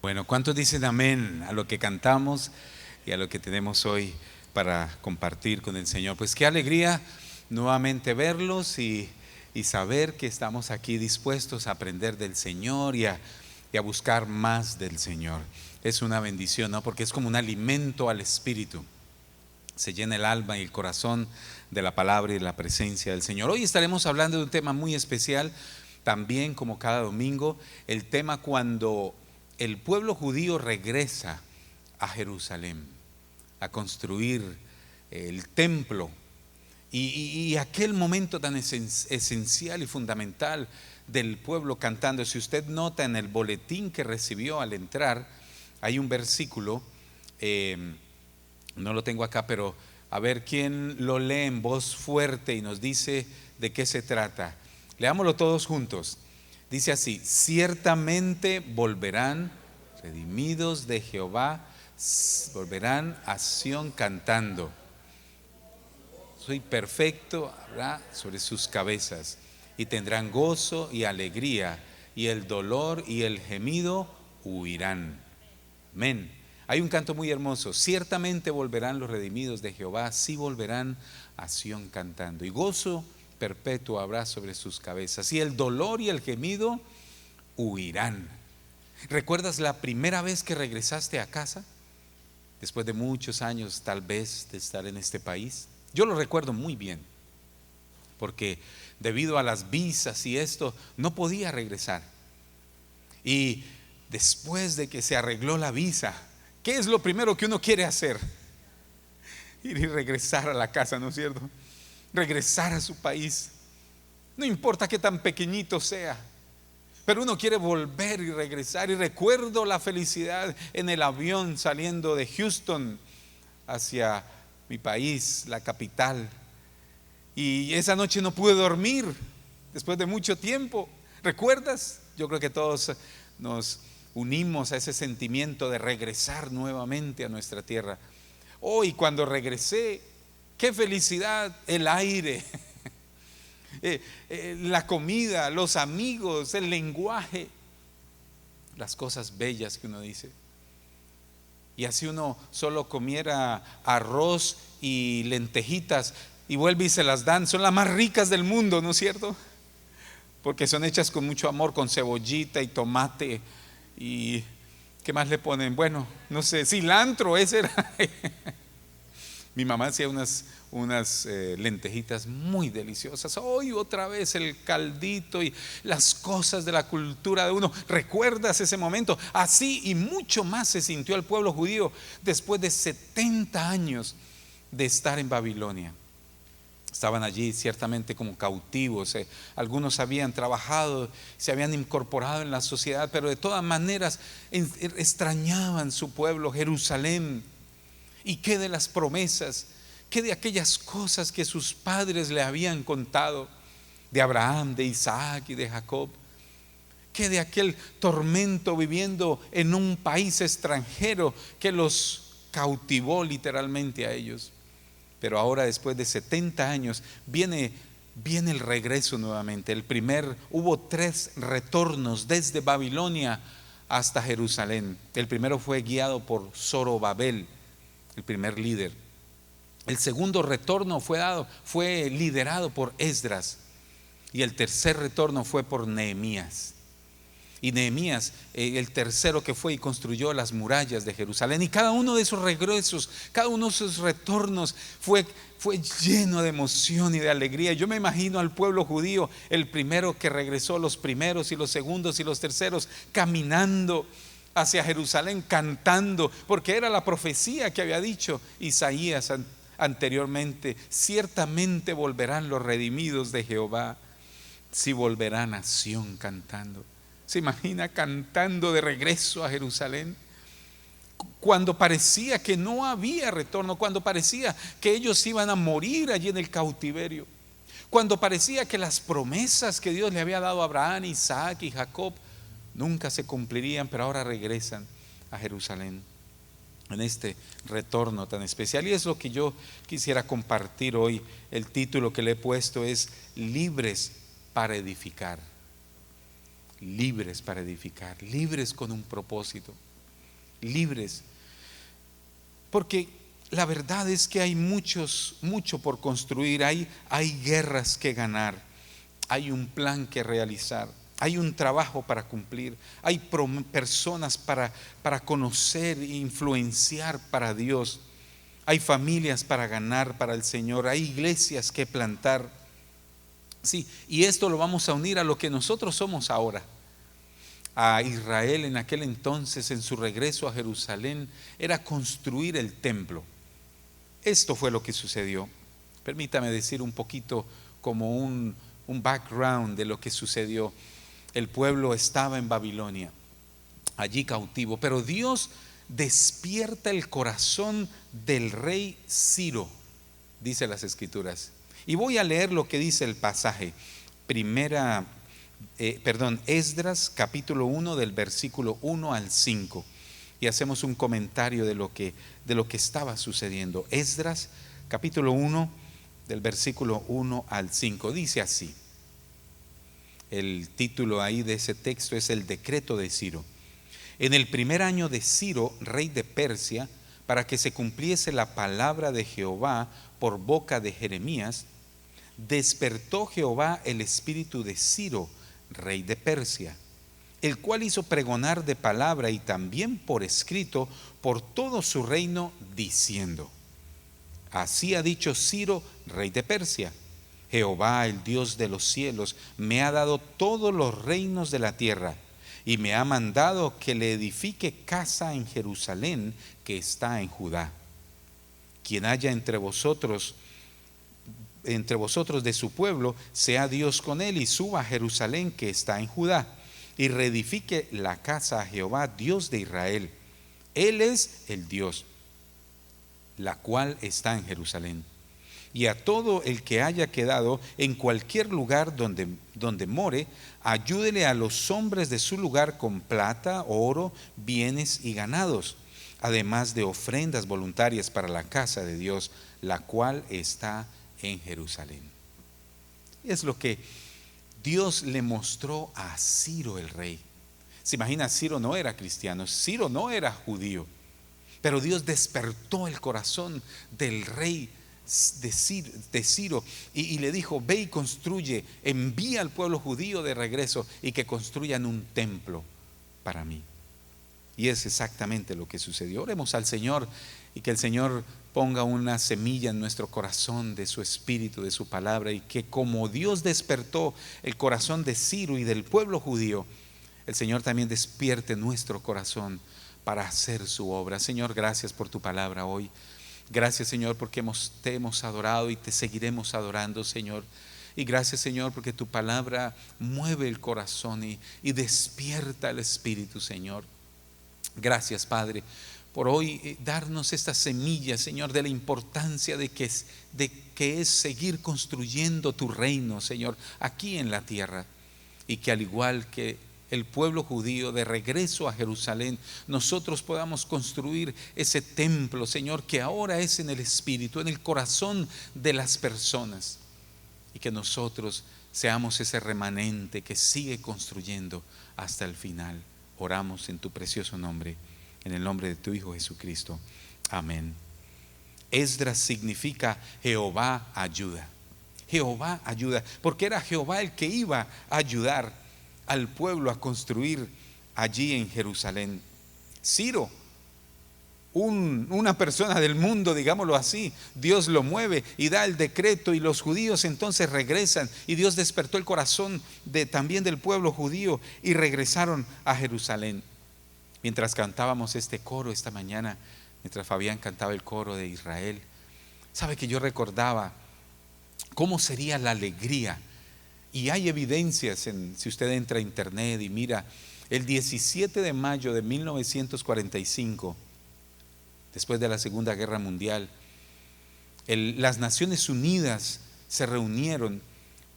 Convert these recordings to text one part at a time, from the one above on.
Bueno, ¿cuántos dicen amén a lo que cantamos y a lo que tenemos hoy para compartir con el Señor? Pues qué alegría nuevamente verlos y saber que estamos aquí dispuestos a aprender del Señor y a buscar más del Señor. Es una bendición, ¿no? Porque es como un alimento al espíritu. Se llena el alma y el corazón de la palabra y de la presencia del Señor. Hoy estaremos hablando de un tema muy especial, también como cada domingo, el tema cuando el pueblo judío regresa a Jerusalén a construir el templo y aquel momento tan esencial y fundamental del pueblo cantando. Si usted nota en el boletín que recibió al entrar, hay un versículo, no lo tengo acá, pero a ver quién lo lee en voz fuerte y nos dice de qué se trata. Leámoslo todos juntos. Dice así: ciertamente volverán redimidos de Jehová, volverán a Sión cantando. Soy perfecto habrá sobre sus cabezas, y tendrán gozo y alegría, y el dolor y el gemido huirán. Amén. Hay un canto muy hermoso: ciertamente volverán los redimidos de Jehová, sí volverán a Sión cantando, y gozo perpetuo habrá sobre sus cabezas, y el dolor y el gemido huirán. ¿Recuerdas la primera vez que regresaste a casa? Después de muchos años tal vez de estar en este país. Yo lo recuerdo muy bien, porque debido a las visas y esto, no podía regresar. Y después de que se arregló la visa, ¿qué es lo primero que uno quiere hacer? Ir y regresar a la casa, ¿no es cierto? Regresar a su país. No importa qué tan pequeñito sea, pero uno quiere volver y regresar. Y recuerdo la felicidad en el avión saliendo de Houston hacia mi país, la capital. Y esa noche no pude dormir después de mucho tiempo. ¿Recuerdas? Yo creo que todos nos unimos a ese sentimiento de regresar nuevamente a nuestra tierra. Hoy cuando regresé, qué felicidad, el aire, la comida, los amigos, el lenguaje, las cosas bellas que uno dice. Y así uno solo comiera arroz y lentejitas y vuelve y se las dan, son las más ricas del mundo, ¿no es cierto? Porque son hechas con mucho amor, con cebollita y tomate y ¿qué más le ponen? Bueno, no sé, cilantro, ese era. Mi mamá hacía unas lentejitas muy deliciosas. Hoy otra vez el caldito y las cosas de la cultura de uno. ¿Recuerdas ese momento? Así y mucho más se sintió el pueblo judío después de 70 años de estar en Babilonia. Estaban allí ciertamente como cautivos, algunos habían trabajado, se habían incorporado en la sociedad, pero de todas maneras extrañaban su pueblo, Jerusalén. ¿Y qué de las promesas? ¿Qué de aquellas cosas que sus padres le habían contado? De Abraham, de Isaac y de Jacob. ¿Qué de aquel tormento viviendo en un país extranjero que los cautivó literalmente a ellos? Pero ahora, después de 70 años, viene el regreso nuevamente. Hubo 3 retornos desde Babilonia hasta Jerusalén. El primero fue guiado por Zorobabel, el primer líder. El segundo retorno fue liderado por Esdras, y el tercer retorno fue por Nehemías. Y Nehemías, el tercero que fue y construyó las murallas de Jerusalén. Y cada uno de esos regresos, cada uno de esos retornos fue lleno de emoción y de alegría. Yo me imagino al pueblo judío, el primero que regresó, los primeros y los segundos y los terceros, caminando hacia Jerusalén, cantando, porque era la profecía que había dicho Isaías anteriormente: ciertamente volverán los redimidos de Jehová, si volverán a Sión cantando. ¿Se imagina cantando de regreso a Jerusalén? Cuando parecía que no había retorno, cuando parecía que ellos iban a morir allí en el cautiverio, cuando parecía que las promesas que Dios le había dado a Abraham, Isaac y Jacob nunca se cumplirían, pero ahora regresan a Jerusalén en este retorno tan especial. Y es lo que yo quisiera compartir hoy. El título que le he puesto es Libres para edificar. Libres para edificar, libres con un propósito. libres. Porque la verdad es que hay mucho por construir, hay guerras que ganar, hay un plan que realizar, hay un trabajo para cumplir, hay personas para conocer e influenciar para Dios, hay familias para ganar para el Señor, hay iglesias que plantar. Sí, y esto lo vamos a unir a lo que nosotros somos ahora. A Israel en aquel entonces, en su regreso a Jerusalén, era construir el templo. Esto fue lo que sucedió. Permítame decir un poquito como un background de lo que sucedió. El pueblo estaba en Babilonia, allí cautivo, pero Dios despierta el corazón del rey Ciro, dice las Escrituras. Y voy a leer lo que dice el pasaje. Esdras capítulo 1 del versículo 1 al 5. Y hacemos un comentario de lo que estaba sucediendo. Esdras capítulo 1 del versículo 1 al 5. Dice así. El título ahí de ese texto es el decreto de Ciro. En el primer año de Ciro, rey de Persia, para que se cumpliese la palabra de Jehová por boca de Jeremías, despertó Jehová el espíritu de Ciro, rey de Persia, el cual hizo pregonar de palabra y también por escrito por todo su reino, diciendo: así ha dicho Ciro, rey de Persia: Jehová, el Dios de los cielos, me ha dado todos los reinos de la tierra, y me ha mandado que le edifique casa en Jerusalén, que está en Judá. Quien haya entre vosotros de su pueblo, sea Dios con él, y suba a Jerusalén, que está en Judá, y reedifique la casa a Jehová, Dios de Israel. Él es el Dios, la cual está en Jerusalén. Y a todo el que haya quedado en cualquier lugar donde more, ayúdele a los hombres de su lugar con plata, oro, bienes y ganados, además de ofrendas voluntarias para la casa de Dios, la cual está en Jerusalén. Es lo que Dios le mostró a Ciro el rey. Se imagina, Ciro no era cristiano, Ciro no era judío, pero Dios despertó el corazón del rey de Ciro y le dijo: ve y construye, envía al pueblo judío de regreso y que construyan un templo para mí. Y es exactamente lo que sucedió. Oremos al Señor y que el Señor ponga una semilla en nuestro corazón de su espíritu, de su palabra, y que como Dios despertó el corazón de Ciro y del pueblo judío, el Señor también despierte nuestro corazón para hacer su obra. Señor, gracias por tu palabra hoy. Gracias, Señor, porque te hemos adorado y te seguiremos adorando, Señor. Y gracias, Señor, porque tu palabra mueve el corazón y despierta el espíritu, Señor. Gracias, Padre, por hoy darnos esta semilla, Señor, de la importancia de que es seguir construyendo tu reino, Señor, aquí en la tierra. Y que al igual que el pueblo judío de regreso a Jerusalén, nosotros podamos construir ese templo, Señor, que ahora es en el espíritu, en el corazón de las personas, y que nosotros seamos ese remanente que sigue construyendo hasta el final. Oramos en tu precioso nombre, en el nombre de tu Hijo Jesucristo. Amén. Esdras significa Jehová ayuda. Jehová ayuda, porque era Jehová el que iba a ayudar al pueblo a construir allí en Jerusalén. Ciro, una persona del mundo, digámoslo así, Dios lo mueve y da el decreto, y los judíos entonces regresan, y Dios despertó el corazón también del pueblo judío, y regresaron a Jerusalén. Mientras cantábamos este coro esta mañana, mientras Fabián cantaba el coro de Israel, sabe que yo recordaba cómo sería la alegría. Y hay evidencias, si usted entra a internet y mira, el 17 de mayo de 1945, después de la Segunda Guerra Mundial, las Naciones Unidas se reunieron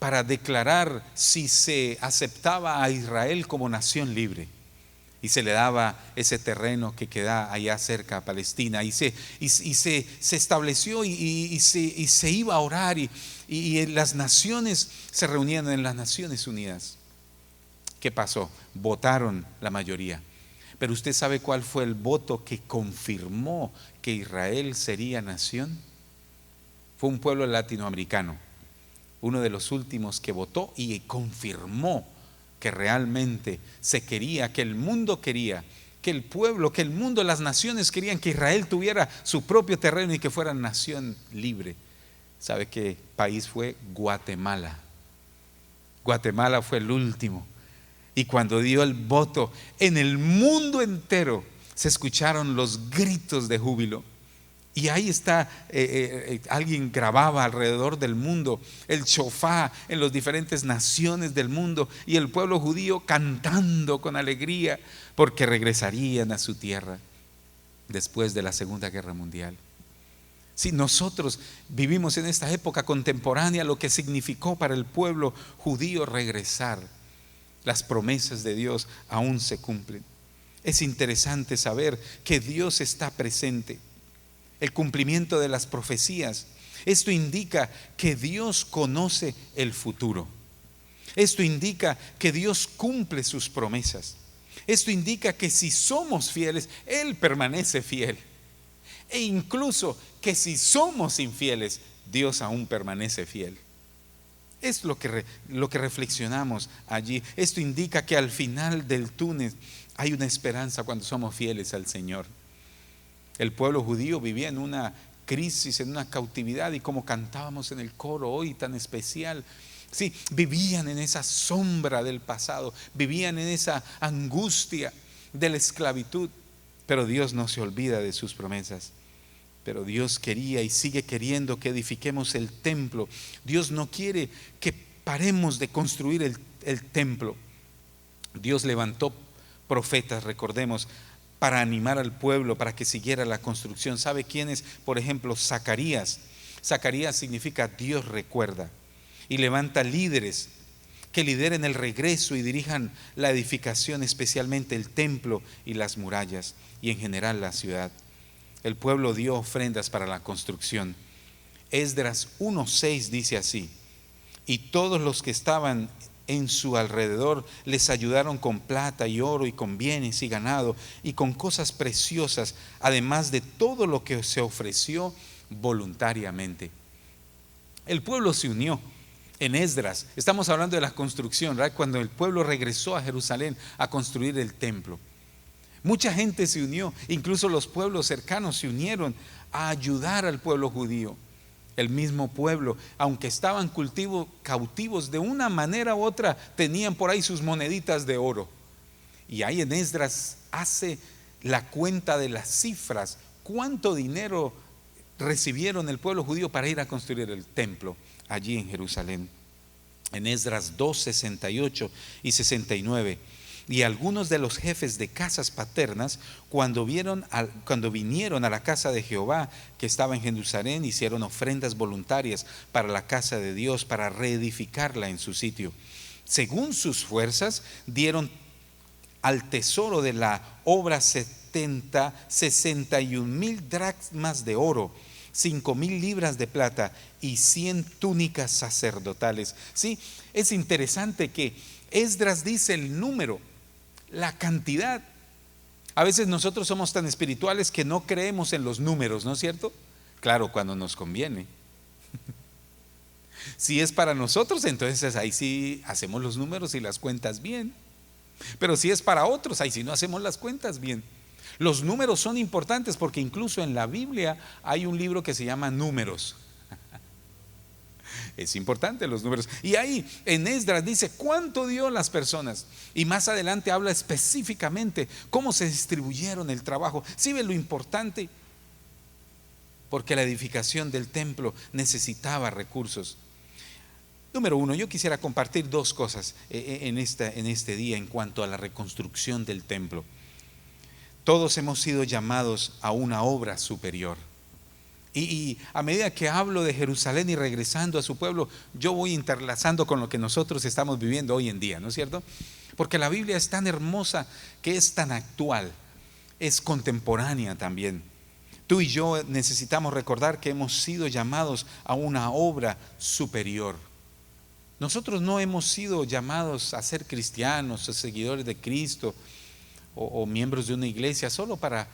para declarar si se aceptaba a Israel como nación libre, y se le daba ese terreno que queda allá cerca a Palestina, y se estableció y se iba a orar, y las naciones se reunían en las Naciones Unidas. ¿Qué pasó? Votaron la mayoría, Pero ¿usted sabe cuál fue el voto que confirmó que Israel sería nación? Fue un pueblo latinoamericano, uno de los últimos que votó y confirmó que realmente se quería, que el mundo quería, que el pueblo, que el mundo, las naciones querían que Israel tuviera su propio terreno y que fuera nación libre. ¿Sabe qué país fue? Guatemala. Guatemala fue el último. Y cuando dio el voto, en el mundo entero se escucharon los gritos de júbilo. Y ahí está, alguien grababa alrededor del mundo el shofá en las diferentes naciones del mundo y el pueblo judío cantando con alegría porque regresarían a su tierra después de la Segunda Guerra Mundial. Si nosotros vivimos en esta época contemporánea, lo que significó para el pueblo judío regresar, las promesas de Dios aún se cumplen. Es interesante saber que Dios está presente. El cumplimiento de las profecías. Esto indica que Dios conoce el futuro. Esto indica que Dios cumple sus promesas. Esto indica que si somos fieles, Él permanece fiel. E incluso que si somos infieles, Dios aún permanece fiel. Es lo que reflexionamos allí. Esto indica que al final del túnel hay una esperanza cuando somos fieles al Señor. El pueblo judío vivía en una crisis, en una cautividad, y como cantábamos en el coro hoy tan especial, sí, vivían en esa sombra del pasado, vivían en esa angustia de la esclavitud, pero Dios no se olvida de sus promesas. Pero Dios quería y sigue queriendo que edifiquemos el templo. Dios no quiere que paremos de construir el templo. Dios levantó profetas, recordemos, para animar al pueblo, para que siguiera la construcción. ¿Sabe quién es? Por ejemplo, Zacarías. Zacarías significa Dios recuerda. Y levanta líderes que lideren el regreso y dirijan la edificación, especialmente el templo y las murallas, y en general la ciudad. El pueblo dio ofrendas para la construcción. Esdras 1:6 dice así: y todos los que estaban en su alrededor les ayudaron con plata y oro y con bienes y ganado y con cosas preciosas, además de todo lo que se ofreció voluntariamente. El pueblo se unió en Esdras. Estamos hablando de la construcción, ¿verdad? Cuando el pueblo regresó a Jerusalén a construir el templo. Mucha gente se unió, incluso los pueblos cercanos se unieron a ayudar al pueblo judío. El mismo pueblo, aunque estaban cautivos de una manera u otra, tenían por ahí sus moneditas de oro. Y ahí en Esdras hace la cuenta de las cifras, cuánto dinero recibieron el pueblo judío para ir a construir el templo allí en Jerusalén. En Esdras 2:68 y 69. Y algunos de los jefes de casas paternas, cuando vinieron a la casa de Jehová que estaba en Jerusalén, hicieron ofrendas voluntarias para la casa de Dios, para reedificarla en su sitio. Según sus fuerzas, dieron al tesoro de la obra 61,000 dracmas de oro, 5,000 libras de plata y 100 túnicas sacerdotales. Sí, es interesante que Esdras dice el número, la cantidad. A veces nosotros somos tan espirituales que no creemos en los números, ¿no es cierto? Claro, cuando nos conviene. Si es para nosotros, entonces ahí sí hacemos los números y las cuentas bien. Pero si es para otros, ahí sí no hacemos las cuentas bien. Los números son importantes porque incluso en la Biblia hay un libro que se llama Números. Es importante los números. Y ahí en Esdras dice cuánto dio las personas. Y más adelante habla específicamente cómo se distribuyeron el trabajo. ¿Sí ven lo importante? Porque la edificación del templo necesitaba recursos. Número uno, yo quisiera compartir dos cosas en este día en cuanto a la reconstrucción del templo. Todos hemos sido llamados a una obra superior. Y a medida que hablo de Jerusalén y regresando a su pueblo, yo voy interlazando con lo que nosotros estamos viviendo hoy en día, ¿no es cierto? Porque la Biblia es tan hermosa que es tan actual, es contemporánea también. Tú y yo necesitamos recordar que hemos sido llamados a una obra superior. Nosotros no hemos sido llamados a ser cristianos o seguidores de Cristo o miembros de una iglesia solo para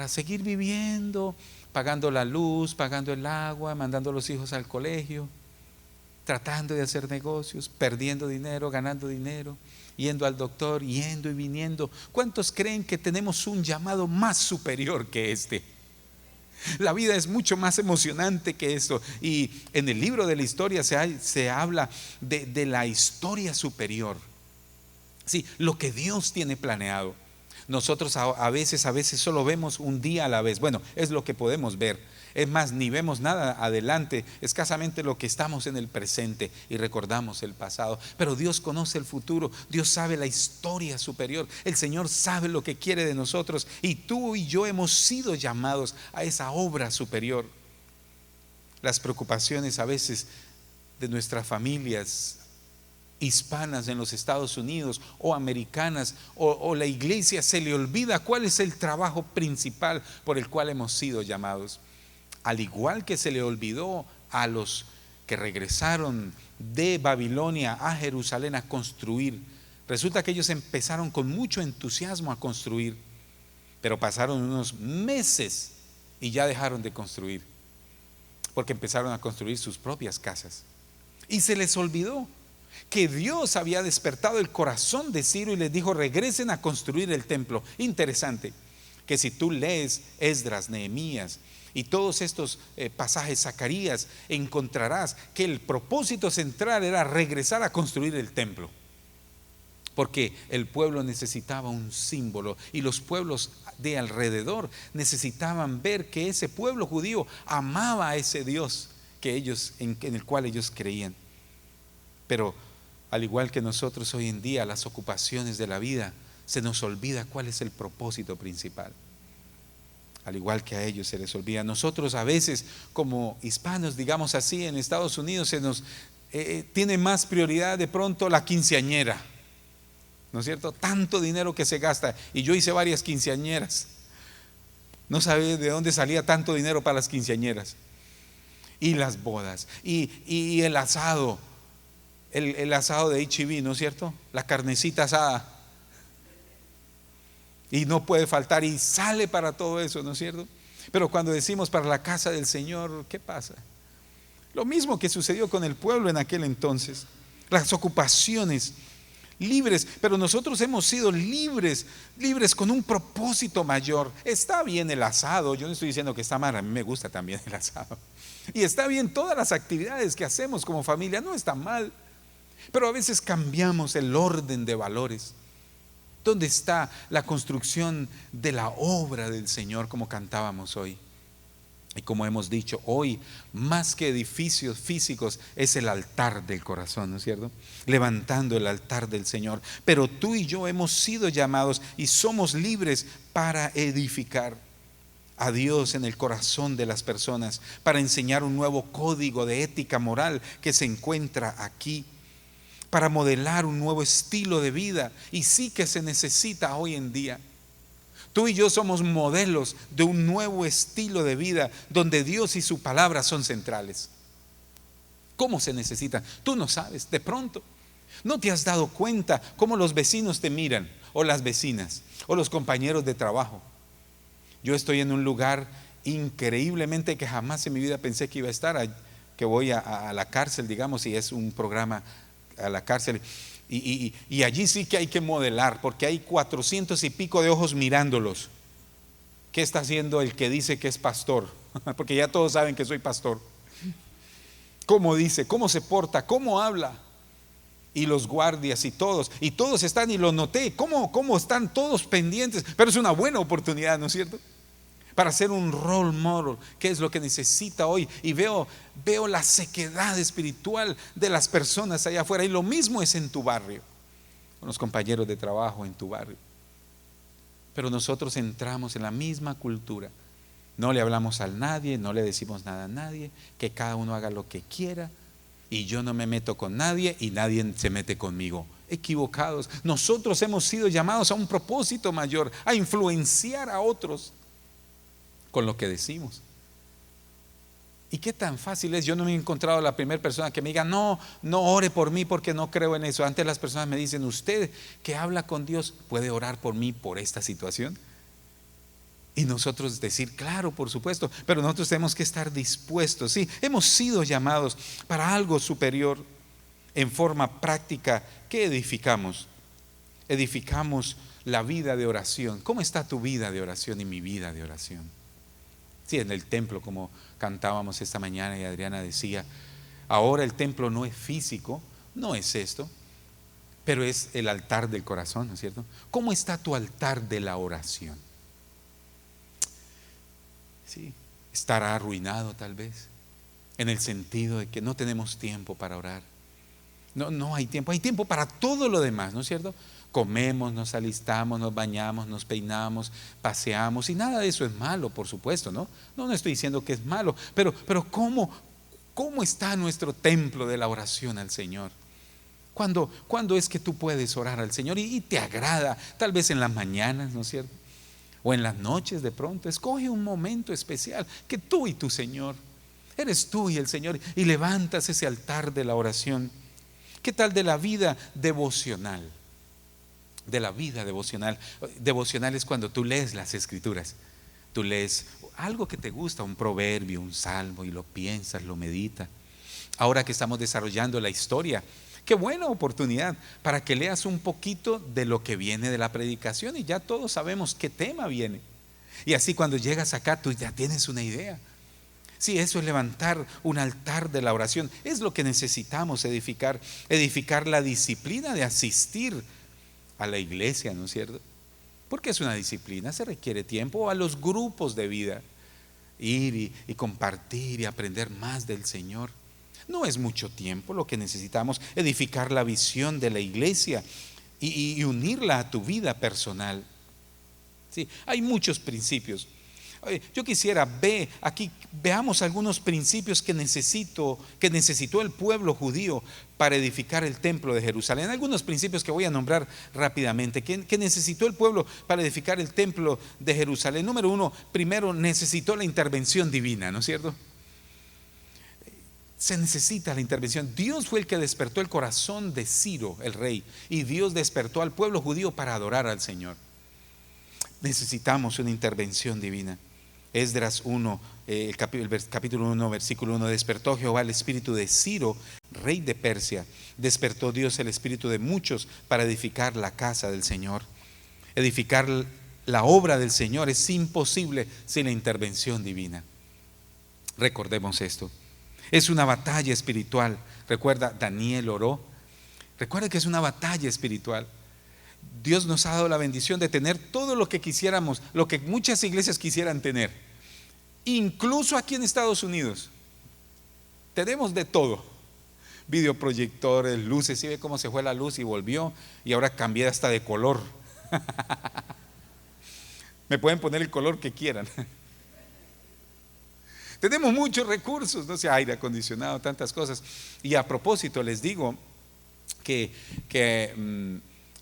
seguir viviendo, pagando la luz, pagando el agua, mandando a los hijos al colegio, tratando de hacer negocios, perdiendo dinero, ganando dinero, yendo al doctor, yendo y viniendo. ¿Cuántos creen que tenemos un llamado más superior que este? La vida es mucho más emocionante que esto. Y en el libro de la historia se habla de la historia superior. Sí, lo que Dios tiene planeado. Nosotros a veces solo vemos un día a la vez. Bueno, es lo que podemos ver. Es más, ni vemos nada adelante, escasamente lo que estamos en el presente y recordamos el pasado. Pero Dios conoce el futuro, Dios sabe la historia superior. El Señor sabe lo que quiere de nosotros y tú y yo hemos sido llamados a esa obra superior. Las preocupaciones a veces de nuestras familias hispanas en los Estados Unidos o americanas o la iglesia, se le olvida cuál es el trabajo principal por el cual hemos sido llamados. Al igual que se le olvidó a los que regresaron de Babilonia a Jerusalén a construir. Resulta que ellos empezaron con mucho entusiasmo a construir, pero pasaron unos meses y ya dejaron de construir, porque empezaron a construir sus propias casas. Y se les olvidó que Dios había despertado el corazón de Ciro y les dijo: regresen a construir el templo. Interesante que si tú lees Esdras, Nehemías y todos estos pasajes, Zacarías, encontrarás que el propósito central era regresar a construir el templo, porque el pueblo necesitaba un símbolo y los pueblos de alrededor necesitaban ver que ese pueblo judío amaba a ese Dios en el cual ellos creían. Pero al igual que nosotros hoy en día, las ocupaciones de la vida, se nos olvida cuál es el propósito principal. Al igual que a ellos se les olvida. Nosotros a veces como hispanos, digamos así, en Estados Unidos se nos tiene más prioridad de pronto la quinceañera, ¿no es cierto? Tanto dinero que se gasta. Y yo hice varias quinceañeras. No sabía de dónde salía tanto dinero para las quinceañeras y las bodas y el asado, el asado de H-E-B, ¿no es cierto? La carnecita asada. Y no puede faltar y sale para todo eso, ¿no es cierto? Pero cuando decimos para la casa del Señor, ¿qué pasa? Lo mismo que sucedió con el pueblo en aquel entonces. Las ocupaciones libres, pero nosotros hemos sido libres con un propósito mayor. Está bien el asado, yo no estoy diciendo que está mal, a mí me gusta también el asado. Y está bien todas las actividades que hacemos como familia, no está mal. Pero a veces cambiamos el orden de valores. ¿Dónde está la construcción de la obra del Señor, como cantábamos hoy? Y como hemos dicho hoy, más que edificios físicos, es el altar del corazón, ¿no es cierto? Levantando el altar del Señor. Pero tú y yo hemos sido llamados y somos libres para edificar a Dios en el corazón de las personas, para enseñar un nuevo código de ética moral que se encuentra aquí, para modelar un nuevo estilo de vida. Y sí que se necesita hoy en día. Tú y yo somos modelos de un nuevo estilo de vida donde Dios y su palabra son centrales. ¿Cómo se necesita? Tú no sabes, de pronto. ¿No te has dado cuenta cómo los vecinos te miran? O las vecinas, o los compañeros de trabajo. Yo estoy en un lugar increíblemente que jamás en mi vida pensé que iba a estar, que voy a la cárcel, digamos, y es un programa a la cárcel. Y allí sí que hay que modelar, porque hay 400 y pico de ojos mirándolos. ¿Qué está haciendo el que dice que es pastor? Porque ya todos saben que soy pastor. ¿Cómo dice? ¿Cómo se porta? ¿Cómo habla? Y los guardias y todos están, y lo noté, cómo están todos pendientes. Pero es una buena oportunidad, ¿no es cierto? Para ser un role model, que es lo que necesita hoy. Y veo la sequedad espiritual de las personas allá afuera. Y lo mismo es en tu barrio, con los compañeros de trabajo en tu barrio. Pero nosotros entramos en la misma cultura. No le hablamos a nadie, no le decimos nada a nadie, que cada uno haga lo que quiera. Y yo no me meto con nadie y nadie se mete conmigo. Equivocados. Nosotros hemos sido llamados a un propósito mayor, a influenciar a otros con lo que decimos. ¿Y qué tan fácil es? Yo no me he encontrado la primera persona que me diga, no, no ore por mí porque no creo en eso. Antes las personas me dicen, usted que habla con Dios, ¿puede orar por mí por esta situación? Y nosotros decir, claro, por supuesto, pero nosotros tenemos que estar dispuestos. Sí, hemos sido llamados para algo superior. En forma práctica, ¿qué edificamos? Edificamos la vida de oración. ¿Cómo está tu vida de oración y mi vida de oración? Sí, en el templo, como cantábamos esta mañana y Adriana decía, ahora el templo no es físico, no es esto, pero es el altar del corazón, ¿no es cierto? ¿Cómo está tu altar de la oración? Sí, estará arruinado tal vez, en el sentido de que no tenemos tiempo para orar. No hay tiempo para todo lo demás, ¿no es cierto? Comemos, nos alistamos, nos bañamos, nos peinamos, paseamos, y nada de eso es malo, por supuesto, ¿no? No estoy diciendo que es malo, pero ¿cómo está nuestro templo de la oración al Señor? ¿Cuándo es que tú puedes orar al Señor y te agrada? Tal vez en las mañanas, ¿no es cierto? O en las noches de pronto. Escoge un momento especial que tú y tu Señor, eres tú y el Señor, y levantas ese altar de la oración. ¿Qué tal de la vida devocional? De la vida devocional. Devocional es cuando tú lees las Escrituras. Tú lees algo que te gusta, un proverbio, un salmo, y lo piensas, lo meditas. Ahora que estamos desarrollando la historia, qué buena oportunidad para que leas un poquito de lo que viene de la predicación, y ya todos sabemos qué tema viene. Y así cuando llegas acá, tú ya tienes una idea. Sí, eso es levantar un altar de la oración. Es lo que necesitamos edificar la disciplina de asistir a la iglesia, ¿no es cierto? Porque es una disciplina, se requiere tiempo, o a los grupos de vida, ir y compartir y aprender más del Señor. No es mucho tiempo lo que necesitamos, edificar la visión de la iglesia y unirla a tu vida personal. Sí, hay muchos principios. Yo quisiera veamos algunos principios que necesitó el pueblo judío para edificar el templo de Jerusalén. Algunos principios que voy a nombrar rápidamente, que necesitó el pueblo para edificar el templo de Jerusalén. Número uno, primero necesitó la intervención divina, ¿no es cierto? Se necesita la intervención. Dios fue el que despertó el corazón de Ciro, el rey, y Dios despertó al pueblo judío para adorar al Señor. Necesitamos una intervención divina. Esdras 1, el capítulo 1, versículo 1, despertó Jehová el espíritu de Ciro, rey de Persia. Despertó Dios el espíritu de muchos para edificar la casa del Señor. Edificar la obra del Señor es imposible sin la intervención divina. Recordemos esto. Es una batalla espiritual. Recuerda, Daniel oró. Recuerda que es una batalla espiritual. Dios nos ha dado la bendición de tener todo lo que quisiéramos, lo que muchas iglesias quisieran tener, incluso aquí en Estados Unidos. Tenemos de todo: videoproyectores, luces. ¿Sí ve cómo se fue la luz y volvió? Y ahora cambié hasta de color. Me pueden poner el color que quieran. Tenemos muchos recursos, no sé, aire acondicionado, tantas cosas. Y a propósito les digo que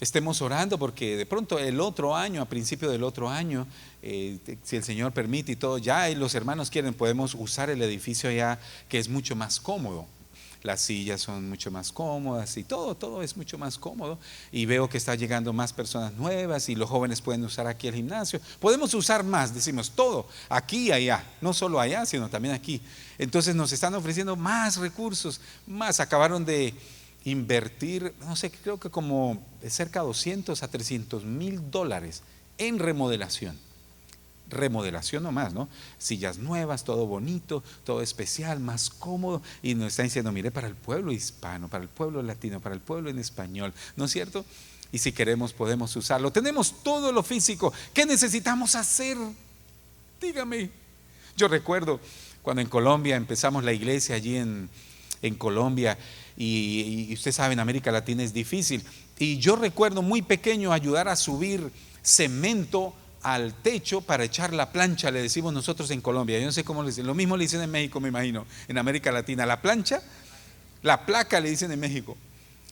estemos orando, porque de pronto el otro año, a principio del otro año, si el Señor permite y todo, ya y los hermanos quieren, podemos usar el edificio allá, que es mucho más cómodo. Las sillas son mucho más cómodas y todo es mucho más cómodo. Y veo que está llegando más personas nuevas y los jóvenes pueden usar aquí el gimnasio. Podemos usar más, decimos, todo, aquí y allá, no solo allá, sino también aquí. Entonces nos están ofreciendo más recursos, más. Acabaron de invertir, no sé, creo que como cerca de 200 a 300 mil dólares en remodelación nomás, ¿no? Sillas nuevas, todo bonito, todo especial, más cómodo. Y nos está diciendo, mire, para el pueblo hispano, para el pueblo latino, para el pueblo en español, ¿no es cierto? Y si queremos podemos usarlo. Tenemos todo lo físico. ¿Qué necesitamos hacer? Dígame. Yo recuerdo cuando en Colombia empezamos la iglesia, allí en Colombia, y usted sabe, en América Latina es difícil. Y yo recuerdo muy pequeño ayudar a subir cemento al techo para echar la plancha, le decimos nosotros en Colombia. Yo no sé cómo le dicen, lo mismo le dicen en México, me imagino, en América Latina. La plancha, la placa le dicen en México.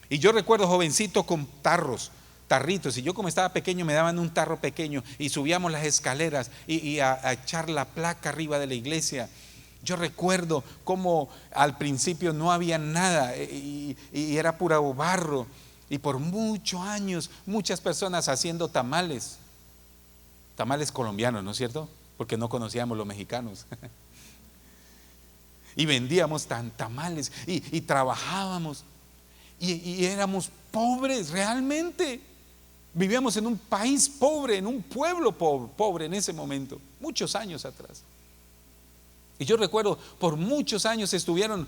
Y yo recuerdo jovencito con tarritos, y yo como estaba pequeño me daban un tarro pequeño y subíamos las escaleras y a echar la placa arriba de la iglesia. Yo recuerdo cómo al principio no había nada y era pura barro. Y por muchos años, muchas personas haciendo tamales colombianos, ¿no es cierto? Porque no conocíamos los mexicanos. Y vendíamos tamales y trabajábamos. Y éramos pobres realmente. Vivíamos en un país pobre, en un pueblo pobre en ese momento, muchos años atrás. Y yo recuerdo, por muchos años estuvieron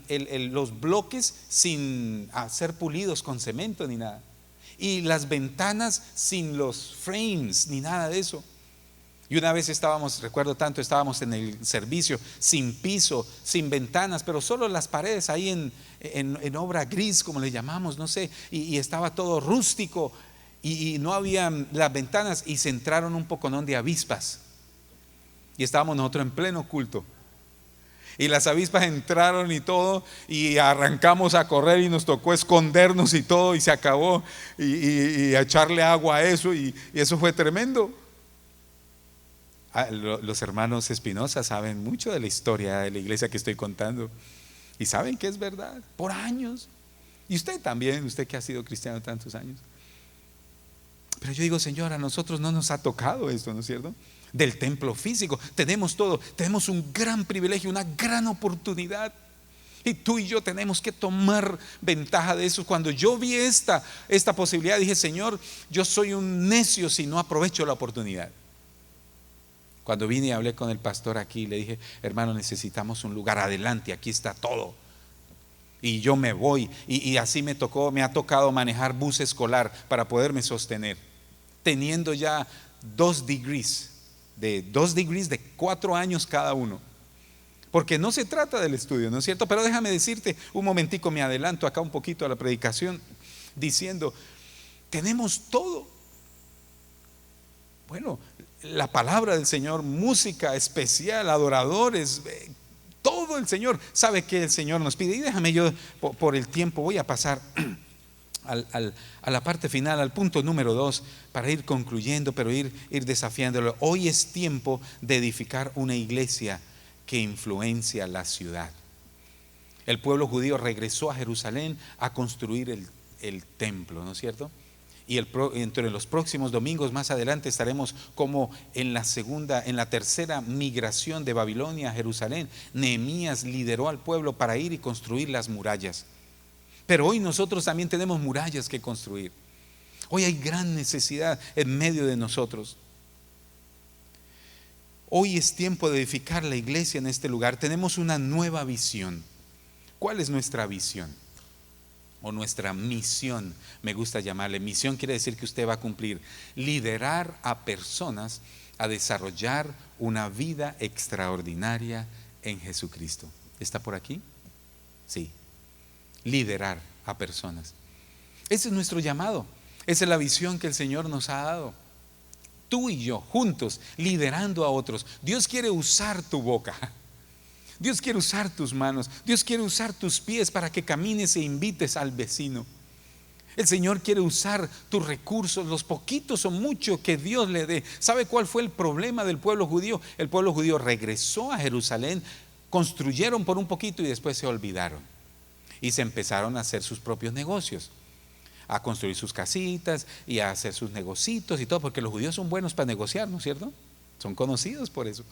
los bloques sin ser pulidos con cemento ni nada. Y las ventanas sin los frames ni nada de eso. Y una vez estábamos en el servicio sin piso, sin ventanas, pero solo las paredes ahí en obra gris, como le llamamos, no sé, y estaba todo rústico y no había las ventanas y se entraron un poconón de avispas. Y estábamos nosotros en pleno culto. Y las avispas entraron y todo, y arrancamos a correr y nos tocó escondernos y todo, y se acabó, y echarle agua a eso, y eso fue tremendo. Los hermanos Espinosa saben mucho de la historia de la iglesia que estoy contando, y saben que es verdad, por años. Y usted también, usted que ha sido cristiano tantos años. Pero yo digo, Señor, a nosotros no nos ha tocado esto, ¿no es cierto? Del templo físico, tenemos todo, tenemos un gran privilegio, una gran oportunidad. Y tú y yo tenemos que tomar ventaja de eso. Cuando yo vi esta posibilidad, dije, Señor, yo soy un necio si no aprovecho la oportunidad. Cuando vine y hablé con el pastor aquí, le dije, hermano, necesitamos un lugar adelante, aquí está todo. Y yo me voy, y así me ha tocado manejar bus escolar para poderme sostener, teniendo ya 2 degrees de 4 años cada uno. Porque no se trata del estudio, ¿no es cierto? Pero déjame decirte, un momentico me adelanto acá un poquito a la predicación, diciendo, tenemos todo. Bueno, la palabra del Señor, música especial, adoradores, todo el Señor sabe que el Señor nos pide. Y déjame yo, por el tiempo, voy a pasar a la parte final, al punto número 2, para ir concluyendo, pero ir desafiándolo. Hoy es tiempo de edificar una iglesia que influencia la ciudad. El pueblo judío regresó a Jerusalén a construir el templo, ¿no es cierto? Y entre los próximos domingos más adelante estaremos como en la tercera migración de Babilonia a Jerusalén. Nehemías lideró al pueblo para ir y construir las murallas. Pero hoy nosotros también tenemos murallas que construir. Hoy hay gran necesidad en medio de nosotros. Hoy es tiempo de edificar la iglesia en este lugar. Tenemos una nueva visión. ¿Cuál es nuestra visión? O nuestra misión, me gusta llamarle. Misión quiere decir que usted va a cumplir, liderar a personas a desarrollar una vida extraordinaria en Jesucristo. ¿Está por aquí? Sí. Liderar a personas. Ese es nuestro llamado. Esa es la visión que el Señor nos ha dado. Tú y yo, juntos, liderando a otros. Dios quiere usar tu boca. Dios quiere usar tus manos. Dios quiere usar tus pies para que camines e invites al vecino. El Señor quiere usar tus recursos, los poquitos o muchos que Dios le dé. ¿Sabe cuál fue el problema del pueblo judío? El pueblo judío regresó a Jerusalén, construyeron por un poquito y después se olvidaron. Y se empezaron a hacer sus propios negocios, a construir sus casitas y a hacer sus negocitos y todo, porque los judíos son buenos para negociar, ¿no es cierto? Son conocidos por eso.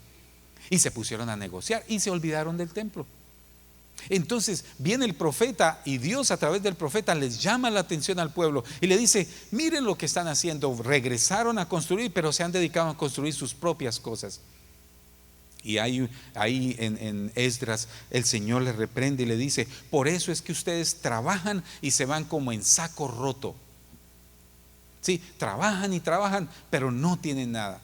Y se pusieron a negociar y se olvidaron del templo. Entonces viene el profeta y Dios a través del profeta les llama la atención al pueblo y le dice, miren lo que están haciendo. Regresaron a construir, pero se han dedicado a construir sus propias cosas. Y ahí en Esdras el Señor les reprende y le dice, por eso es que ustedes trabajan y se van como en saco roto. Sí, trabajan y trabajan, pero no tienen nada.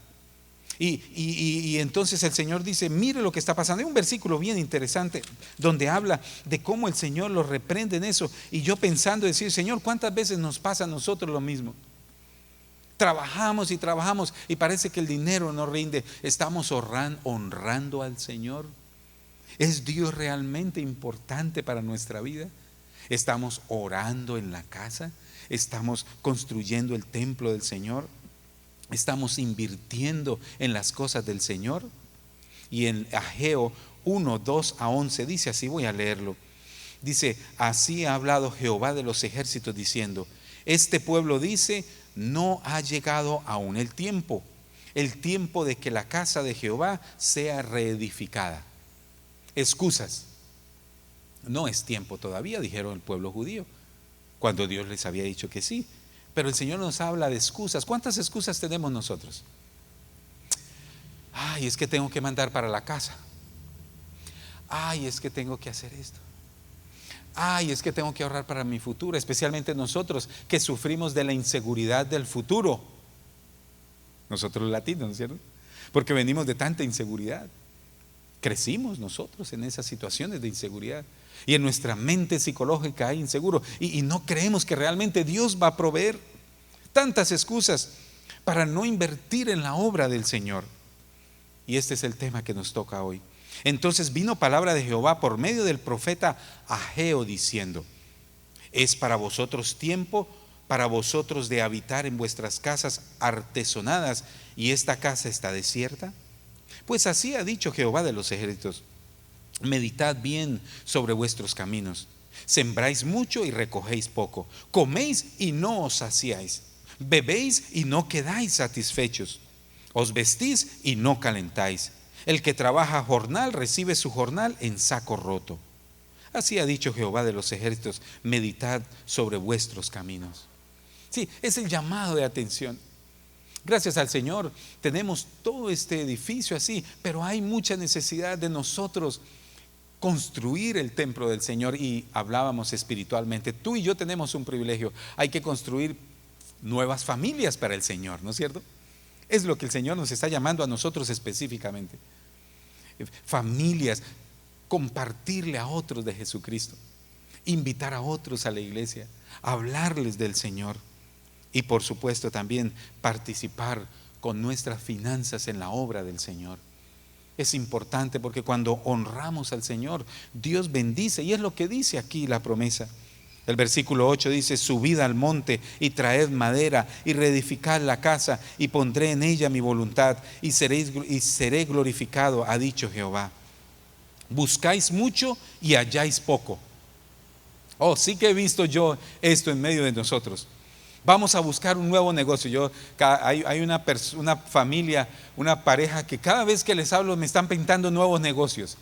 Y entonces el Señor dice, mire lo que está pasando. Hay un versículo bien interesante donde habla de cómo el Señor los reprende en eso. Y yo pensando decir, Señor, ¿cuántas veces nos pasa a nosotros lo mismo? Trabajamos y trabajamos y parece que el dinero no rinde. ¿Estamos honrando al Señor? ¿Es Dios realmente importante para nuestra vida? ¿Estamos orando en la casa? ¿Estamos construyendo el templo del Señor? ¿Estamos invirtiendo en las cosas del Señor? Y en Ageo 1:2-11 dice así, voy a leerlo. Dice: así ha hablado Jehová de los ejércitos diciendo: este pueblo dice, no ha llegado aún el tiempo de que la casa de Jehová sea reedificada. Excusas. No es tiempo todavía, dijeron el pueblo judío, cuando Dios les había dicho que sí. Pero el Señor nos habla de excusas. ¿Cuántas excusas tenemos nosotros? Ay, es que tengo que mandar para la casa. Ay, es que tengo que hacer esto. Ay, es que tengo que ahorrar para mi futuro. Especialmente nosotros que sufrimos de la inseguridad del futuro. Nosotros los latinos, ¿no es cierto? Porque venimos de tanta inseguridad. Crecimos nosotros en esas situaciones de inseguridad. Y en nuestra mente psicológica hay inseguro. Y no creemos que realmente Dios va a proveer. Tantas excusas para no invertir en la obra del Señor. Y este es el tema que nos toca hoy. Entonces vino palabra de Jehová por medio del profeta Ageo diciendo: es para vosotros tiempo, para vosotros de habitar en vuestras casas artesonadas, y esta casa está desierta. Pues así ha dicho Jehová de los ejércitos: meditad bien sobre vuestros caminos. Sembráis mucho y recogéis poco, coméis y no os saciáis, bebéis y no quedáis satisfechos, os vestís y no calentáis. El que trabaja jornal recibe su jornal en saco roto. Así ha dicho Jehová de los ejércitos: meditad sobre vuestros caminos. Sí, es el llamado de atención. Gracias al Señor tenemos todo este edificio así, pero hay mucha necesidad de nosotros construir el templo del Señor. Y hablábamos espiritualmente, tú y yo tenemos un privilegio: hay que construir nuevas familias para el Señor, ¿no es cierto? Es lo que el Señor nos está llamando a nosotros específicamente. Familias, compartirle a otros de Jesucristo, invitar a otros a la iglesia, hablarles del Señor. Y por supuesto también participar con nuestras finanzas en la obra del Señor. Es importante porque cuando honramos al Señor, Dios bendice, y es lo que dice aquí la promesa. El versículo 8 dice: subid al monte y traed madera y reedificad la casa, y pondré en ella mi voluntad y seré glorificado, ha dicho Jehová. Buscáis mucho y halláis poco. Oh, sí que he visto yo esto en medio de nosotros. Vamos a buscar un nuevo negocio. Hay una familia, una pareja que cada vez que les hablo me están pintando nuevos negocios.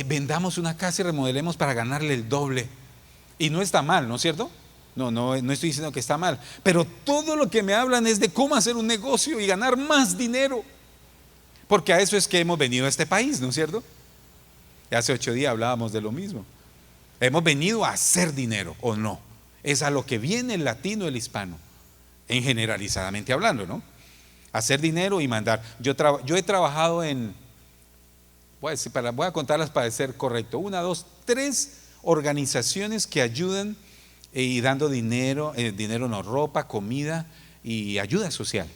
Vendamos una casa y remodelemos para ganarle el doble. Y no está mal, ¿no es cierto? No estoy diciendo que está mal. Pero todo lo que me hablan es de cómo hacer un negocio y ganar más dinero. Porque a eso es que hemos venido a este país, ¿no es cierto? Hace 8 días hablábamos de lo mismo. Hemos venido a hacer dinero, ¿o no? Es a lo que viene el latino, el hispano, en generalizadamente hablando, ¿no? Hacer dinero y mandar. Yo he trabajado en, voy a contarlas para ser correcto: 1, 2, 3 organizaciones que ayudan y dando dinero, no, ropa, comida y ayuda social.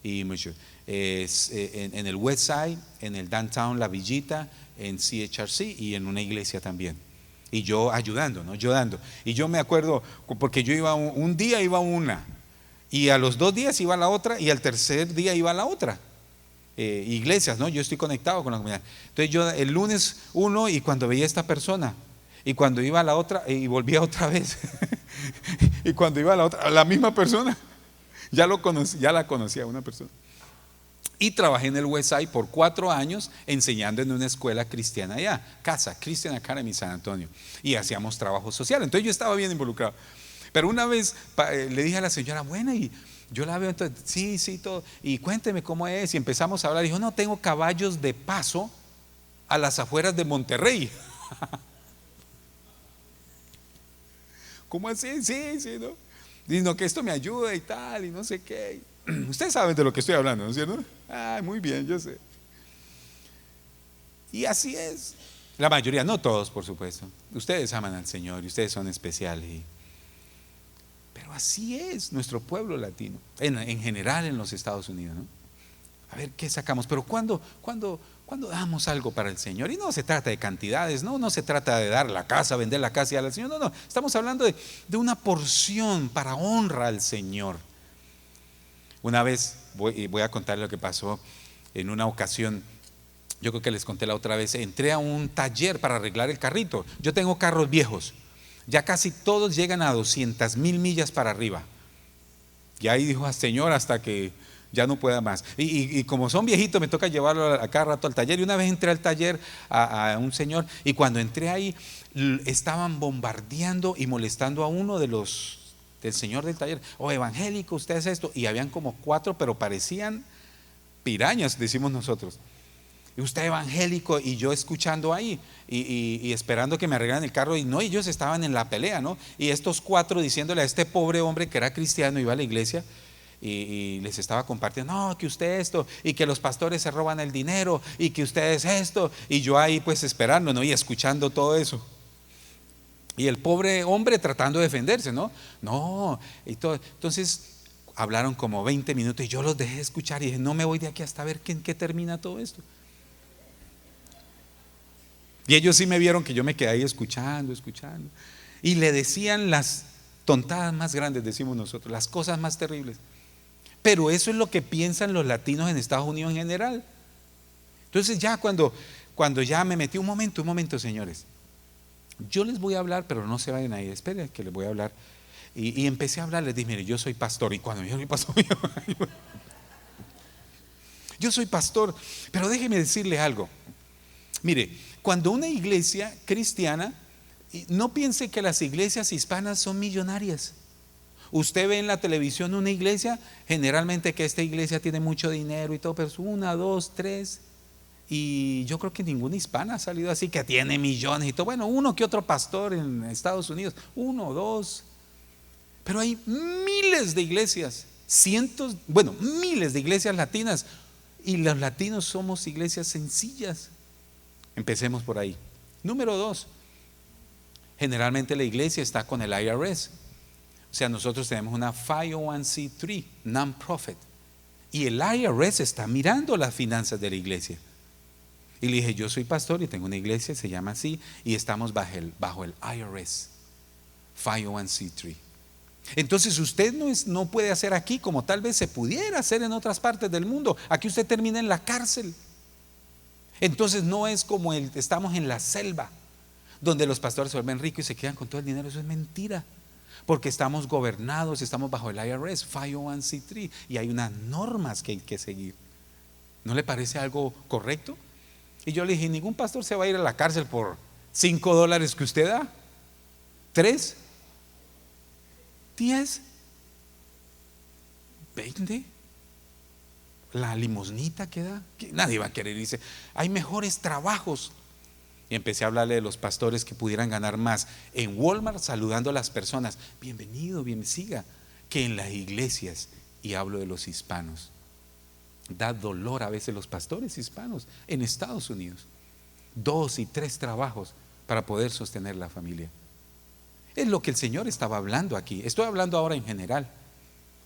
Y mucho. En el West Side, en el Downtown La Villita, en CHRC y en una iglesia también. Y yo ayudando, ¿no? Yo dando. Y yo me acuerdo, porque yo iba un día iba a una, y a los 2 días iba a la otra, y al tercer día iba a la otra. Iglesias, ¿no? Yo estoy conectado con la comunidad. Entonces yo el lunes uno, y cuando veía a esta persona, y cuando iba a la otra, y volvía otra vez. Y cuando iba a la otra, a la misma persona, ya la conocía una persona. Y trabajé en el Westside por 4 años enseñando en una escuela cristiana allá, Casa Christian Academy San Antonio, y hacíamos trabajo social. Entonces yo estaba bien involucrado. Pero una vez le dije a la señora: bueno, y yo la veo, entonces, sí, todo, y cuénteme cómo es. Y empezamos a hablar. Dijo: no, tengo caballos de paso a las afueras de Monterrey. ¿Cómo así? Sí, ¿no? Dice: que esto me ayuda y tal, y no sé qué. Ustedes saben de lo que estoy hablando, ¿no es cierto? Muy bien, yo sé. Y así es. La mayoría, no todos, por supuesto. Ustedes aman al Señor y ustedes son especiales. Pero así es nuestro pueblo latino, en general en los Estados Unidos, ¿no? A ver qué sacamos. Pero cuando damos algo para el Señor, y no se trata de cantidades, no se trata de dar la casa, vender la casa y al Señor, no, estamos hablando de una porción para honra al Señor. Una vez voy a contar lo que pasó. En una ocasión, yo creo que les conté la otra vez, entré a un taller para arreglar el carrito. Yo tengo carros viejos, ya casi todos llegan a 200,000 millas para arriba. Y ahí dijo, Señor, hasta que ya no pueda más. Y como son viejitos, me toca llevarlo a cada rato al taller. Y una vez entré al taller a un señor, y cuando entré ahí, estaban bombardeando y molestando a uno del señor del taller. Oh, evangélico, usted es esto. Y habían como 4, pero parecían pirañas, decimos nosotros. Y usted evangélico, y yo escuchando ahí y esperando que me arreglaran el carro. Y no, ellos estaban en la pelea, ¿no? Y estos 4 diciéndole a este pobre hombre que era cristiano, iba a la iglesia, y les estaba compartiendo, no, que usted esto, y que los pastores se roban el dinero, y que usted es esto. Y yo ahí pues esperando, ¿no? Y escuchando todo eso. Y el pobre hombre tratando de defenderse, ¿no? No, y todo. Entonces hablaron como 20 minutos y yo los dejé escuchar y dije, no me voy de aquí hasta ver en qué termina todo esto. Y ellos sí me vieron que yo me quedé ahí escuchando. Y le decían las tontadas más grandes, decimos nosotros, las cosas más terribles. Pero eso es lo que piensan los latinos en Estados Unidos en general. Entonces ya cuando ya me metí, un momento, señores, yo les voy a hablar, pero no se vayan ahí, esperen que les voy a hablar. Y empecé a hablar, les dije, mire, yo soy pastor. Y cuando yo soy pastor, yo soy pastor, pero déjeme decirle algo. Mire, cuando una iglesia cristiana, no piense que las iglesias hispanas son millonarias. Usted ve en la televisión una iglesia, generalmente que esta iglesia tiene mucho dinero y todo, pero es 1, 2, 3. Y yo creo que ninguna hispana ha salido así, que tiene millones y todo. Bueno, uno que otro pastor en Estados Unidos, 1, 2. Pero hay miles de iglesias, miles de iglesias latinas. Y los latinos somos iglesias sencillas. Empecemos por ahí. Número 2, generalmente la iglesia está con el IRS. O sea, nosotros tenemos una 501c3, non-profit. Y el IRS está mirando las finanzas de la iglesia. Y le dije, yo soy pastor y tengo una iglesia, se llama así, y estamos bajo el IRS, 501c3. Entonces usted no puede hacer aquí como tal vez se pudiera hacer en otras partes del mundo. Aquí usted termina en la cárcel. Entonces no es como estamos en la selva, donde los pastores se vuelven ricos y se quedan con todo el dinero. Eso es mentira, porque estamos gobernados, estamos bajo el IRS, 501c3, y hay unas normas que hay que seguir. ¿No le parece algo correcto? Y yo le dije, ningún pastor se va a ir a la cárcel por $5 que usted da, 3, 10, 20, la limosnita que da, que nadie va a querer irse. Hay mejores trabajos. Y empecé a hablarle de los pastores que pudieran ganar más en Walmart, saludando a las personas, bienvenido, siga, que en las iglesias. Y hablo de los hispanos. Da dolor a veces los pastores hispanos en Estados Unidos, 2 y 3 trabajos para poder sostener la familia. Es lo que el Señor estaba hablando aquí. Estoy hablando ahora en general,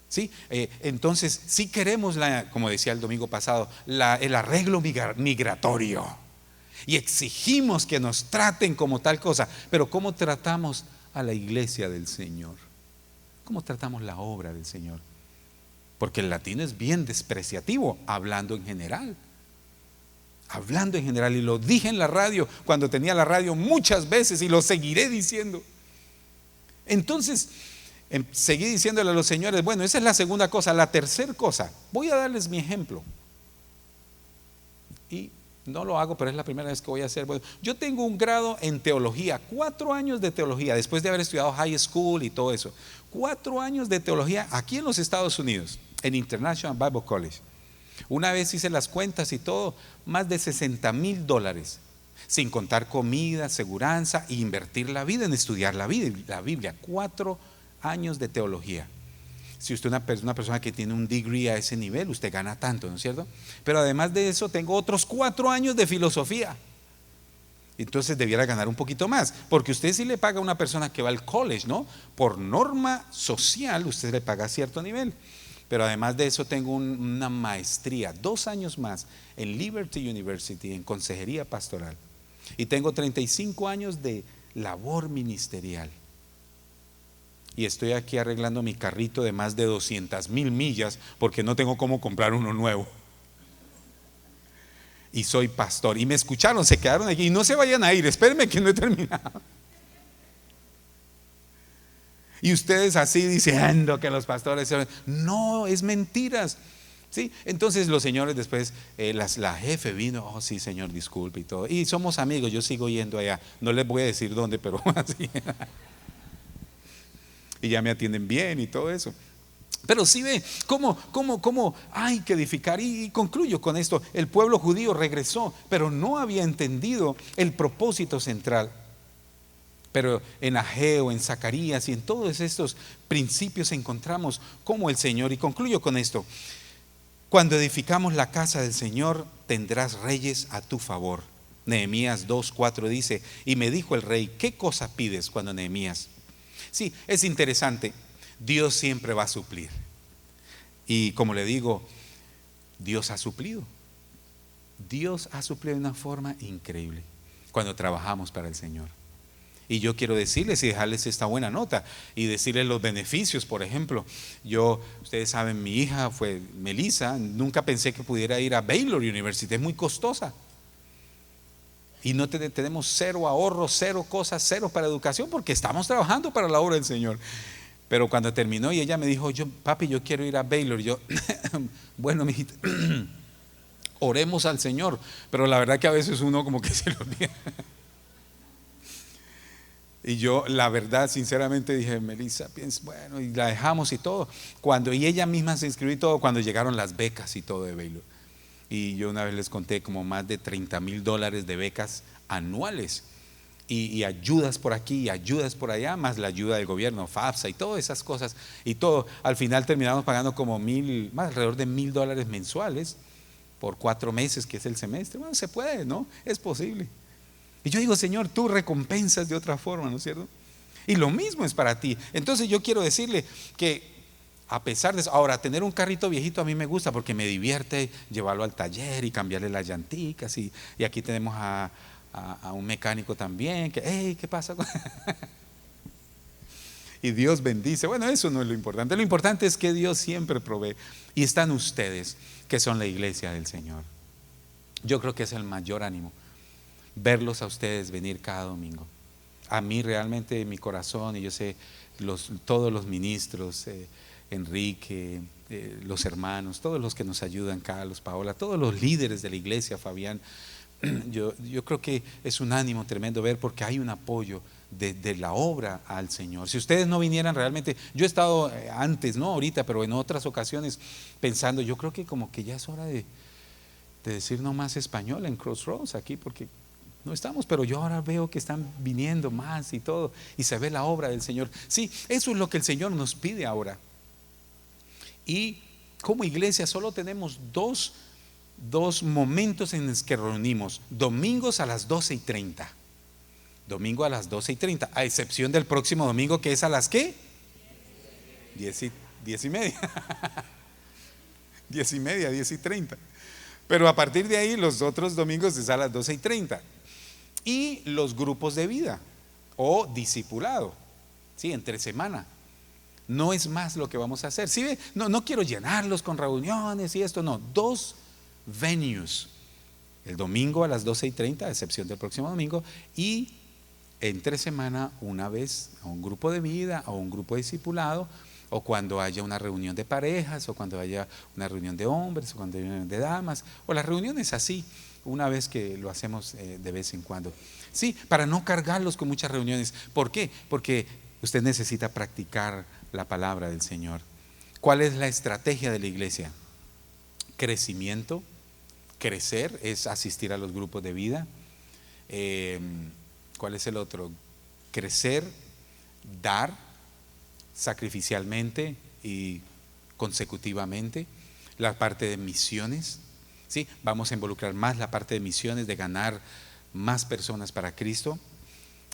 ¿sí? Entonces, si queremos, como decía el domingo pasado, el arreglo migratorio, y exigimos que nos traten como tal cosa, pero ¿cómo tratamos a la iglesia del Señor? ¿Cómo tratamos la obra del Señor? Porque el latino es bien despreciativo, hablando en general. Y lo dije en la radio, cuando tenía la radio muchas veces, y lo seguiré diciendo. Entonces seguí diciéndole a los señores, bueno, esa es la segunda cosa. La tercera cosa, voy a darles mi ejemplo. Y no lo hago, pero es la primera vez que voy a hacer. Bueno, yo tengo un grado en teología, 4 años de teología, después de haber estudiado high school y todo eso. 4 años de teología aquí en los Estados Unidos, en International Bible College. Una vez hice las cuentas y todo, más de $60,000, sin contar comida, seguranza, e invertir la vida en estudiar la Biblia. 4 años de teología. Si usted es una persona que tiene un degree a ese nivel, usted gana tanto, ¿no es cierto? Pero además de eso, tengo otros 4 años de filosofía. Entonces debiera ganar un poquito más, porque usted sí le paga a una persona que va al college, ¿no? Por norma social, usted le paga a cierto nivel. Pero además de eso, tengo una maestría, 2 años más en Liberty University, en consejería pastoral. Y tengo 35 años de labor ministerial. Y estoy aquí arreglando mi carrito de más de 200,000 millas, porque no tengo cómo comprar uno nuevo. y soy pastor. Y me escucharon, se quedaron aquí. Y no se vayan a ir, espérenme que no he terminado. Y ustedes así diciendo que los pastores, no, es mentiras. ¿Sí? Entonces los señores después, la jefe vino, oh sí señor, disculpe y todo. Y somos amigos, yo sigo yendo allá. No les voy a decir dónde, pero así. Y ya me atienden bien y todo eso. Pero sí ve cómo hay que edificar. Y concluyo con esto: el pueblo judío regresó, pero no había entendido el propósito central. Pero en Ageo, en Zacarías y en todos estos principios encontramos cómo el Señor, y concluyo con esto: cuando edificamos la casa del Señor, tendrás reyes a tu favor. Nehemías 2:4 dice: y me dijo el rey, ¿qué cosa pides? Cuando Nehemías. Sí, es interesante. Dios siempre va a suplir. Y como le digo, Dios ha suplido. Dios ha suplido de una forma increíble cuando trabajamos para el Señor. Y yo quiero decirles y dejarles esta buena nota y decirles los beneficios. Por ejemplo, ustedes saben, mi hija fue Melissa. Nunca pensé que pudiera ir a Baylor University, es muy costosa. Y no tenemos cero ahorro, cero cosas, cero para educación, porque estamos trabajando para la obra del Señor. Pero cuando terminó y ella me dijo, papi, yo quiero ir a Baylor. Yo, bueno, mijita, oremos al Señor. Pero la verdad que a veces uno como que se lo olvida. Y yo, la verdad, sinceramente dije, Melissa, bueno, y la dejamos y todo. Y ella misma se inscribió y todo, cuando llegaron las becas y todo de Baylor. Y yo una vez les conté como más de $30,000 de becas anuales. Y ayudas por aquí y ayudas por allá, más la ayuda del gobierno, FAFSA y todas esas cosas. Y todo, al final terminamos pagando como alrededor de $1,000 mensuales por 4 meses, que es el semestre. Bueno, se puede, ¿no? Es posible. Y yo digo, Señor, tú recompensas de otra forma, ¿no es cierto? Y lo mismo es para ti. Entonces yo quiero decirle que a pesar de eso, ahora tener un carrito viejito a mí me gusta porque me divierte llevarlo al taller y cambiarle las llanticas. Y aquí tenemos a un mecánico también que, hey, ¿qué pasa? Y Dios bendice. Bueno, eso no es lo importante. Lo importante es que Dios siempre provee. Y están ustedes, que son la iglesia del Señor. Yo creo que es el mayor ánimo, verlos a ustedes venir cada domingo. A mí realmente en mi corazón, y yo sé todos los ministros, Enrique, los hermanos, todos los que nos ayudan, Carlos, Paola, todos los líderes de la iglesia, Fabián, yo creo que es un ánimo tremendo ver, porque hay un apoyo de la obra al Señor. Si ustedes no vinieran realmente, yo he estado antes, no ahorita, pero en otras ocasiones pensando, yo creo que como que ya es hora de decir no más español en Crossroads aquí, porque no estamos, pero yo ahora veo que están viniendo más y todo, y se ve la obra del Señor. Sí, eso es lo que el Señor nos pide ahora. Y como iglesia solo tenemos dos momentos en los que reunimos: domingos a las 12:30. Domingo a las 12:30, a excepción del próximo domingo, que es a las ¿qué? 10:30. 10:30. Pero a partir de ahí los otros domingos es a las 12:30. Y los grupos de vida o discipulado, ¿sí? Entre semana. No es más lo que vamos a hacer. ¿Sí? No quiero llenarlos con reuniones y esto, no. 2 venues. El domingo a las 12:30, a excepción del próximo domingo, y entre semana una vez a un grupo de vida, a un grupo de discipulado, o cuando haya una reunión de parejas, o cuando haya una reunión de hombres, o cuando haya una reunión de damas, o las reuniones así, una vez que lo hacemos de vez en cuando. Sí, para no cargarlos con muchas reuniones. ¿Por qué? Porque usted necesita practicar la palabra del Señor. ¿Cuál es la estrategia de la iglesia? Crecimiento. Crecer es asistir a los grupos de vida. ¿Cuál es el otro? Crecer, dar sacrificialmente y consecutivamente. La parte de misiones, ¿sí? Vamos a involucrar más la parte de misiones, de ganar más personas para Cristo.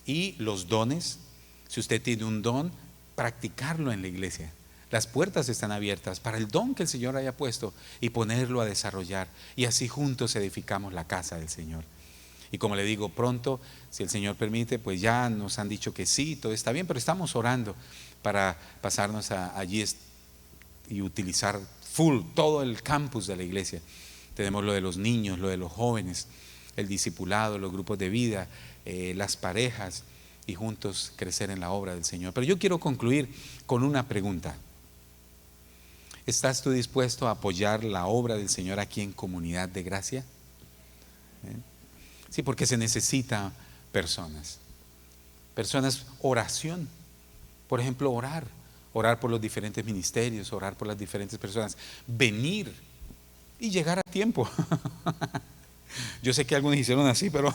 Y los dones. Si usted tiene un don, practicarlo en la iglesia. Las puertas están abiertas para el don que el Señor haya puesto y ponerlo a desarrollar, y así juntos edificamos la casa del Señor. Y como le digo, pronto, si el Señor permite, pues ya nos han dicho que sí, todo está bien, pero estamos orando para pasarnos allí y utilizar full todo el campus de la iglesia. tenemos lo de los niños, lo de los jóvenes, el discipulado, los grupos de vida, las parejas, y juntos crecer en la obra del Señor. Pero yo quiero concluir con una pregunta. ¿Estás tú dispuesto a apoyar la obra del Señor aquí en Comunidad de Gracia? Sí, porque se necesita personas, oración. Por ejemplo, orar por los diferentes ministerios, orar por las diferentes personas, venir y llegar a tiempo. Yo sé que algunos hicieron así, pero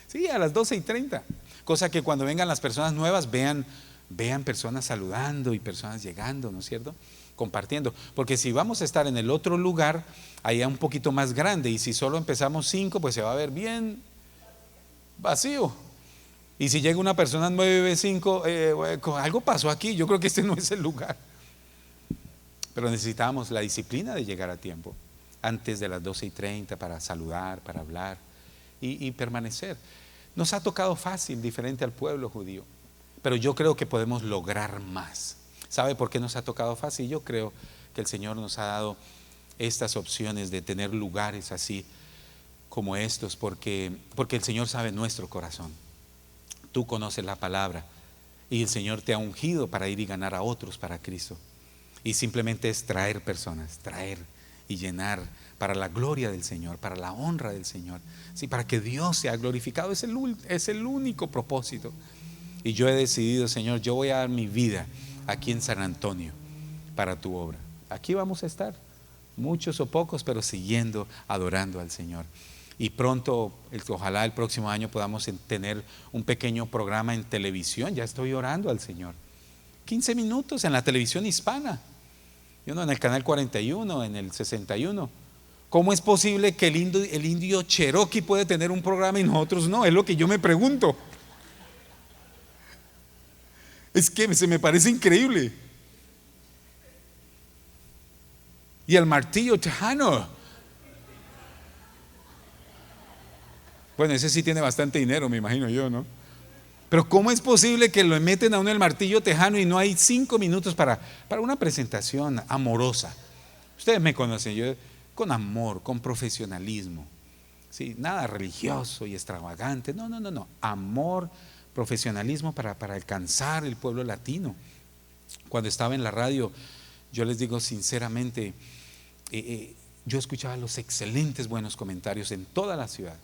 sí, a las 12:30, cosa que cuando vengan las personas nuevas vean personas saludando y personas llegando, ¿no es cierto?, compartiendo, porque si vamos a estar en el otro lugar, allá un poquito más grande, y si solo empezamos 5, pues se va a ver bien vacío. Y si llega una persona 9:05, algo pasó aquí, yo creo que este no es el lugar. Pero necesitamos la disciplina de llegar a tiempo, antes de las 12:30, para saludar, para hablar y permanecer. Nos ha tocado fácil, diferente al pueblo judío, pero yo creo que podemos lograr más. ¿Sabe por qué nos ha tocado fácil? Yo creo que el Señor nos ha dado estas opciones de tener lugares así como estos, porque el Señor sabe nuestro corazón. Tú conoces la palabra y el Señor te ha ungido para ir y ganar a otros para Cristo. Y simplemente es traer personas, traer y llenar para la gloria del Señor, para la honra del Señor, sí, para que Dios sea glorificado. Es el único propósito. Y yo he decidido, Señor, yo voy a dar mi vida aquí en San Antonio para tu obra. Aquí vamos a estar, muchos o pocos, pero siguiendo, adorando al Señor. Y pronto, ojalá el próximo año podamos tener un pequeño programa en televisión. Ya estoy orando al Señor. 15 minutos en la televisión hispana. Yo no, en el canal 41, en el 61. ¿Cómo es posible que el indio Cherokee puede tener un programa y nosotros no? Es lo que yo me pregunto. Es que se me parece increíble. Y el martillo tejano. Bueno, ese sí tiene bastante dinero, me imagino yo, ¿no? Pero ¿cómo es posible que lo meten a uno el martillo tejano y no hay 5 minutos para una presentación amorosa? Ustedes me conocen, yo con amor, con profesionalismo, ¿sí? Nada religioso y extravagante, no. Amor, profesionalismo para alcanzar el pueblo latino. Cuando estaba en la radio, yo les digo sinceramente, yo escuchaba los excelentes buenos comentarios en toda la ciudad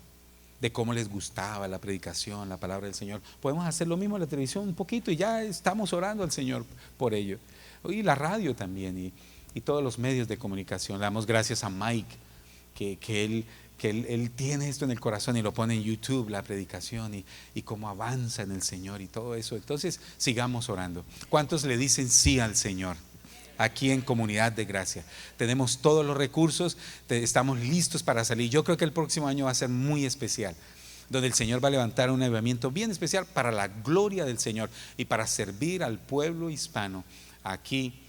de cómo les gustaba la predicación, la palabra del Señor. Podemos hacer lo mismo en la televisión un poquito y ya estamos orando al Señor por ello. Y la radio también y todos los medios de comunicación. Le damos gracias a Mike que él tiene esto en el corazón y lo pone en YouTube, la predicación y cómo avanza en el Señor y todo eso. Entonces sigamos orando. ¿Cuántos le dicen sí al Señor? Aquí en Comunidad de Gracia tenemos todos los recursos, estamos listos para salir. Yo creo que el próximo año va a ser muy especial, donde el Señor va a levantar un avivamiento bien especial para la gloria del Señor y para servir al pueblo hispano aquí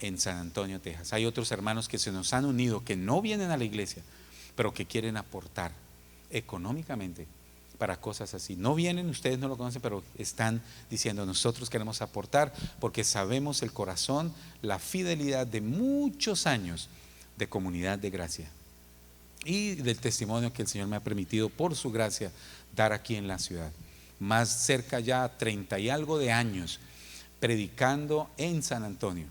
en San Antonio, Texas. Hay otros hermanos que se nos han unido, que no vienen a la iglesia, pero que quieren aportar económicamente para cosas así. No vienen, ustedes no lo conocen, pero están diciendo: nosotros queremos aportar porque sabemos el corazón, la fidelidad de muchos años de Comunidad de Gracia y del testimonio que el Señor me ha permitido por su gracia dar aquí en la ciudad. Más cerca ya 30 y algo de años predicando en San Antonio.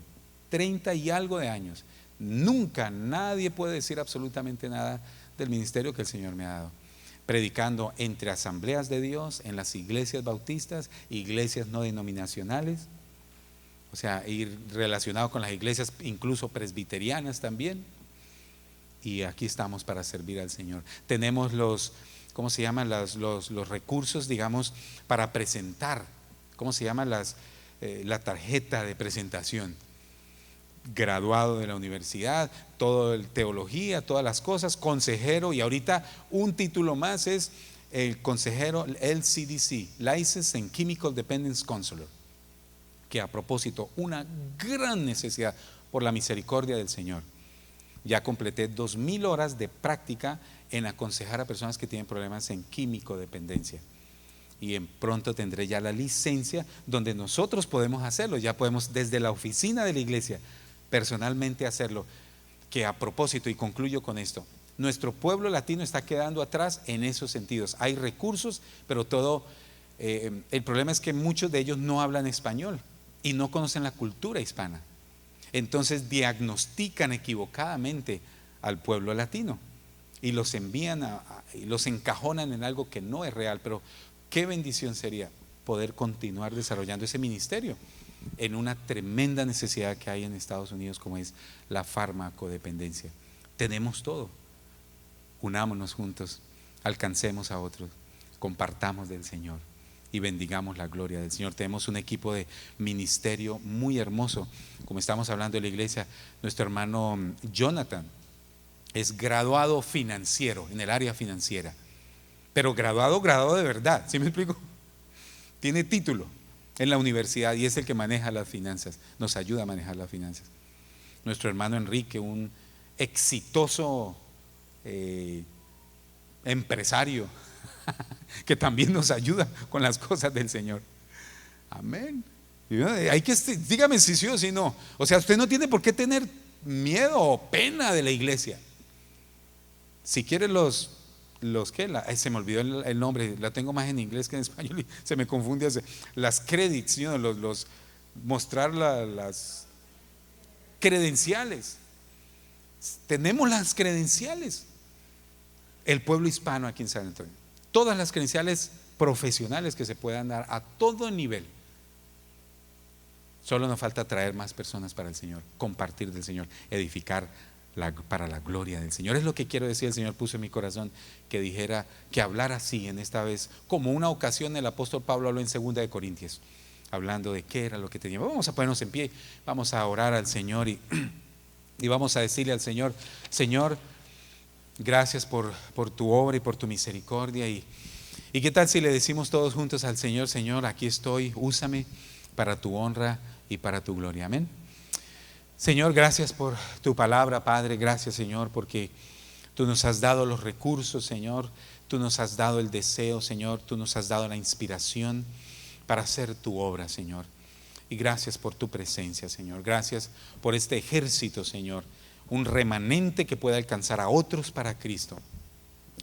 30 y algo de años. Nunca nadie puede decir absolutamente nada del ministerio que el Señor me ha dado. Predicando entre asambleas de Dios, en las iglesias bautistas, iglesias no denominacionales, o sea, ir relacionado con las iglesias incluso presbiterianas también. Y aquí estamos para servir al Señor. Tenemos ¿cómo se llaman? Los recursos, digamos, para presentar, ¿cómo se llama? La tarjeta de presentación. Graduado de la universidad, todo el teología, todas las cosas, consejero, y ahorita un título más es el consejero LCDC, Licensed and Chemical Dependence Counselor, que a propósito, una gran necesidad por la misericordia del Señor. Ya completé 2000 horas de práctica en aconsejar a personas que tienen problemas en químico-dependencia. Y pronto tendré ya la licencia donde nosotros podemos hacerlo. Ya podemos desde la oficina de la iglesia personalmente hacerlo. que a propósito, y concluyo con esto, nuestro pueblo latino está quedando atrás en esos sentidos. Hay recursos, pero el problema es que muchos de ellos no hablan español y no conocen la cultura hispana. Entonces diagnostican equivocadamente al pueblo latino y los envían y los encajonan en algo que no es real. Pero qué bendición sería poder continuar desarrollando ese ministerio en una tremenda necesidad que hay en Estados Unidos, como es la farmacodependencia. Tenemos todo. Unámonos juntos, alcancemos a otros, compartamos del Señor y bendigamos la gloria del Señor. Tenemos un equipo de ministerio muy hermoso, como estamos hablando de la iglesia. Nuestro hermano Jonathan es graduado financiero, en el área financiera, pero graduado de verdad, ¿sí me explico? Tiene título en la universidad y es el que maneja las finanzas, nos ayuda a manejar las finanzas. Nuestro hermano Enrique, un exitoso empresario que también nos ayuda con las cosas del Señor. Amén. Hay que, dígame si sí o si no. O sea, usted no tiene por qué tener miedo o pena de la iglesia. Si quiere se me olvidó el nombre, la tengo más en inglés que en español y se me confunde. Las credits, mostrar las credenciales. Tenemos las credenciales. El pueblo hispano aquí en San Antonio, todas las credenciales profesionales que se puedan dar a todo nivel. Solo nos falta traer más personas para el Señor, compartir del Señor, edificar para la gloria del Señor. Es lo que quiero decir. El Señor puso en mi corazón que dijera, que hablara así en esta vez. Como una ocasión el apóstol Pablo habló en 2 de Corintios, hablando de qué era lo que teníamos. Vamos a ponernos en pie, vamos a orar al Señor y vamos a decirle al Señor: Señor, gracias por tu obra y por tu misericordia. Y qué tal si le decimos todos juntos al Señor: Señor, aquí estoy, úsame para tu honra y para tu gloria. Amén. Señor, gracias por tu palabra, Padre. Gracias, Señor, porque tú nos has dado los recursos, Señor. Tú nos has dado el deseo, Señor. Tú nos has dado la inspiración para hacer tu obra, Señor. Y gracias por tu presencia, Señor. Gracias por este ejército, Señor. Un remanente que pueda alcanzar a otros para Cristo,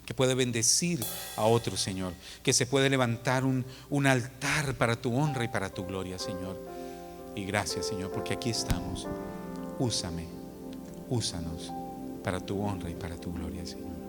que puede bendecir a otros, Señor, que se puede levantar un altar para tu honra y para tu gloria, Señor. Y gracias, Señor, porque aquí estamos. Úsame, úsanos para tu honra y para tu gloria, Señor.